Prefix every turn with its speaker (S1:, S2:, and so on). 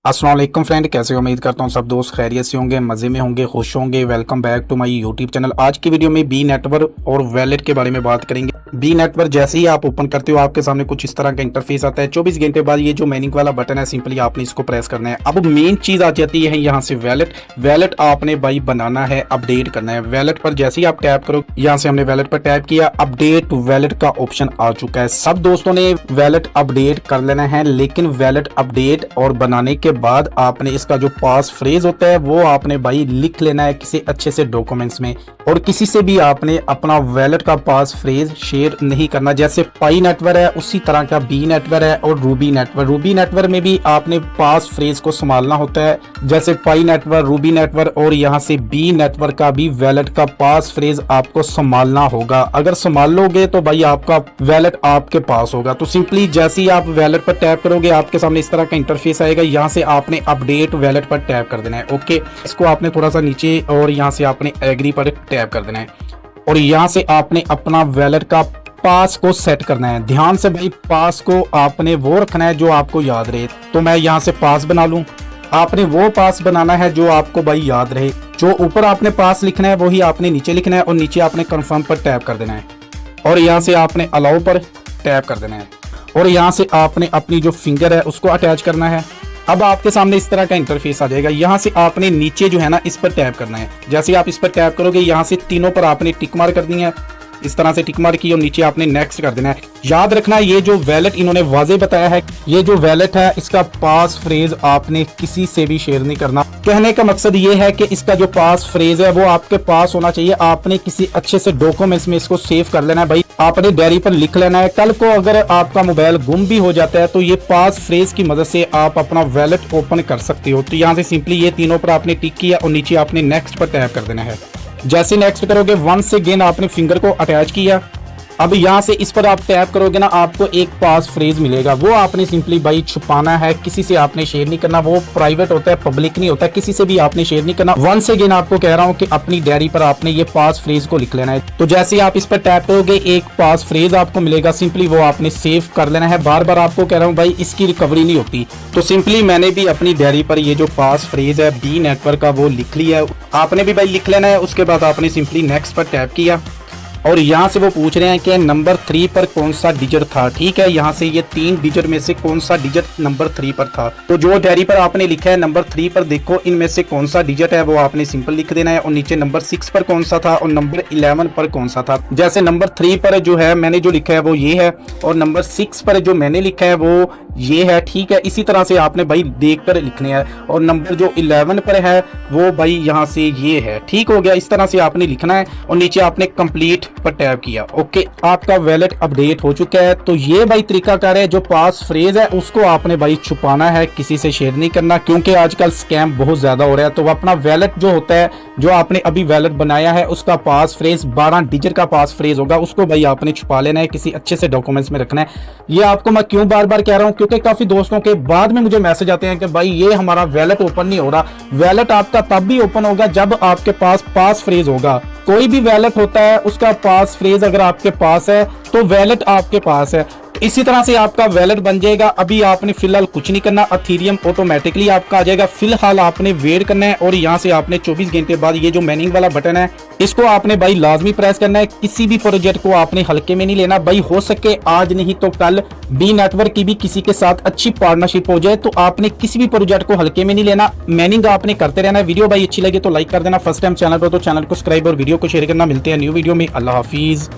S1: अस्सलाम वालेकुम फ्रेंड, कैसे हो? उम्मीद करता हूँ सब दोस्त खैरियत से होंगे, मज़े में होंगे, खुश होंगे। Welcome back to my YouTube channel. आज की वीडियो में बी नेटवर्क और वैलेट के बारे में बात करेंगे। बी नेटवर्क जैसे ही आप ओपन करते हो आपके सामने कुछ इस तरह का इंटरफेस आता है। 24 घंटे बाद ये जो मैनिंग वाला बटन है, सिंपली आपने इसको प्रेस करना है। अब मेन चीज़ आ जाती है यहाँ से वैलेट आपने भाई बनाना है, अपडेट करना है। वैलेट पर जैसे ही आप टैप करो, यहाँ से हमने वैलेट पर टैप किया, अपडेट वैलेट का ऑप्शन आ चुका है। सब दोस्तों ने वैलेट अपडेट कर लेना है, लेकिन वैलेट अपडेट और बनाने के बाद आपने इसका जो पास फ्रेज होता है वो आपने भाई लिख लेना है किसी अच्छे से डॉक्यूमेंट्स में। और किसी से भी आपने अपना वैलेट का पास फ्रेज शेयर नहीं करना। जैसे पाई नेटवर्क है उसी तरह का बी नेटवर्क है और रूबी नेटवर्क में भी आपने पास फ्रेज को संभालना होता है। जैसे पाई नेटवर्क, रूबी नेटवर्क और यहाँ से बी नेटवर्क का भी वैलेट का पास फ्रेज आपको संभालना होगा। अगर संभाल लोगे तो भाई आपका वैलेट आपके पास होगा। तो सिंपली जैसे ही आप वैलेट पर टैप करोगे आपके सामने इस तरह का इंटरफेस आएगा। यहाँ से आपने अपडेट वैलेट पर टैप कर देना है। ओके, इसको आपने थोड़ा सा नीचे और यहाँ से आपने एग्री पर टैप कर देना है और यहाँ से आपने अपना वैलेट का पास को सेट करना है। ध्यान से भाई, पास को आपने वो रखना है जो आपको याद रहे। तो मैं यहाँ से पास बना लूँ। आपने वो पास बनाना है जो आपको भाई याद रहे। जो ऊपर आपने पास लिखना है वही आपने नीचे लिखना है और नीचे आपने कंफर्म पर टैप कर देना है और यहाँ से आपने अलाउ पर टैप कर देना है और यहाँ से आपने अपनी जो फिंगर है उसको अटैच करना है। अब आपके सामने इस तरह का इंटरफेस आ जाएगा। यहाँ से आपने नीचे जो है ना इस पर टैप करना है। जैसे ही आप इस पर टैप करोगे यहाँ से तीनों पर आपने टिक मार कर दी है। इस तरह से टिक मार की और नीचे आपने नेक्स्ट कर देना है। याद रखना ये जो वैलेट इन्होंने वाजे बताया है, ये जो वैलेट है इसका पास फ्रेज आपने किसी से भी शेयर नहीं करना। कहने का मकसद ये है कि इसका जो पास फ्रेज है वो आपके पास होना चाहिए। आपने किसी अच्छे से डॉक्यूमेंट्स में इसको सेव कर लेना है भाई। आपने डायरी पर लिख लेना है। कल को अगर आपका मोबाइल गुम भी हो जाता है तो ये पास फ्रेज की मदद से आप अपना वैलेट ओपन कर सकते हो। तो यहाँ से सिंपली ये तीनों पर आपने टिक किया और नीचे आपने नेक्स्ट पर टैप कर देना है। जैसे नेक्स्ट करोगे वंस अगेन आपने फिंगर को अटैच किया। अब यहाँ से इस पर आप टैप करोगे ना आपको एक पास फ्रेज मिलेगा। वो आपने सिंपली भाई छुपाना है, किसी से आपने शेयर नहीं करना। वो प्राइवेट होता है, पब्लिक नहीं होता, किसी से भी आपने शेयर नहीं करना। वंस अगेन आपको कह रहा हूँ कि अपनी डायरी पर आपने ये पास फ्रेज को लिख लेना है। तो जैसे ही आप इस पर टैप करोगे एक पास फ्रेज आपको मिलेगा। सिंपली वो आपने सेव कर लेना है। बार बार आपको कह रहा हूँ भाई इसकी रिकवरी नहीं होती। तो सिंपली मैंने भी अपनी डायरी पर ये जो पास फ्रेज है बी नेटवर्क का वो लिख लिया है। आपने भी भाई लिख लेना है। उसके बाद आपने सिंपली नेक्स्ट पर टैप किया और यहाँ से वो पूछ रहे हैं कि नंबर 3 पर कौन सा डिजिट था। ठीक है, यहाँ से ये 3 डिजिट में से कौन सा डिजिट नंबर 3 पर था। तो जो डायरी पर आपने लिखा है नंबर 3 पर देखो इनमें से कौन सा डिजिट है वो आपने सिंपल लिख देना है और नीचे नंबर 6 पर कौन सा था और नंबर 11 पर कौन सा था। जैसे नंबर 3 पर जो है मैंने जो लिखा है वो ये है और नंबर 6 पर जो मैंने लिखा है वो ये है। ठीक है, इसी तरह से आपने भाई देख कर लिखने हैं और नंबर जो 11 पर है वो भाई यहाँ से ये है। ठीक हो गया, इस तरह से आपने लिखना है और नीचे आपने कंप्लीट पर टैप किया। ओके, आपका वैलेट अपडेट हो चुका है। तो ये भाई तरीकाकार है। जो पास फ्रेज है उसको आपने भाई छुपाना है, किसी से शेयर नहीं करना, क्योंकि आजकल स्कैम बहुत ज्यादा हो रहा है। तो अपना वैलेट जो होता है, जो आपने अभी वैलेट बनाया है उसका पास फ्रेज 12 डिजिट का पास फ्रेज होगा, उसको भाई आपने छुपा लेना है, किसी अच्छे से डॉक्यूमेंट्स में रखना है। ये आपको मैं क्यों बार बार कह रहा हूँ, क्योंकि काफी दोस्तों के बाद में मुझे मैसेज आते हैं कि भाई ये हमारा वैलेट ओपन नहीं हो रहा। वैलेट आपका तब भी ओपन होगा जब आपके पास पास फ्रेज होगा। कोई भी वैलेट होता है उसका पास फ्रेज अगर आपके पास है तो वैलेट आपके पास है। इसी तरह से आपका वैलेट बन जाएगा। अभी आपने फिलहाल कुछ नहीं करना, अथीरियम ऑटोमेटिकली आपका आ जाएगा। फिलहाल आपने वेट करना है और यहाँ से आपने 24 घंटे बाद ये जो मैनिंग वाला बटन है इसको आपने भाई लाजमी प्रेस करना है। किसी भी प्रोजेक्ट को आपने हल्के में नहीं लेना भाई। हो सके आज नहीं तो कल बी नेटवर्क की भी किसी के साथ अच्छी पार्टनरशिप हो जाए तो आपने किसी भी प्रोजेक्ट को हल्के में नहीं लेना। मैनिंग आपने करते रहना है। वीडियो भाई अच्छी लगे तो लाइक कर देना। फर्स्ट टाइम चैनल पर तो चैनल को सब्सक्राइब और वीडियो को शेयर करना। मिलते हैं न्यू वीडियो में। अल्लाह हाफिज।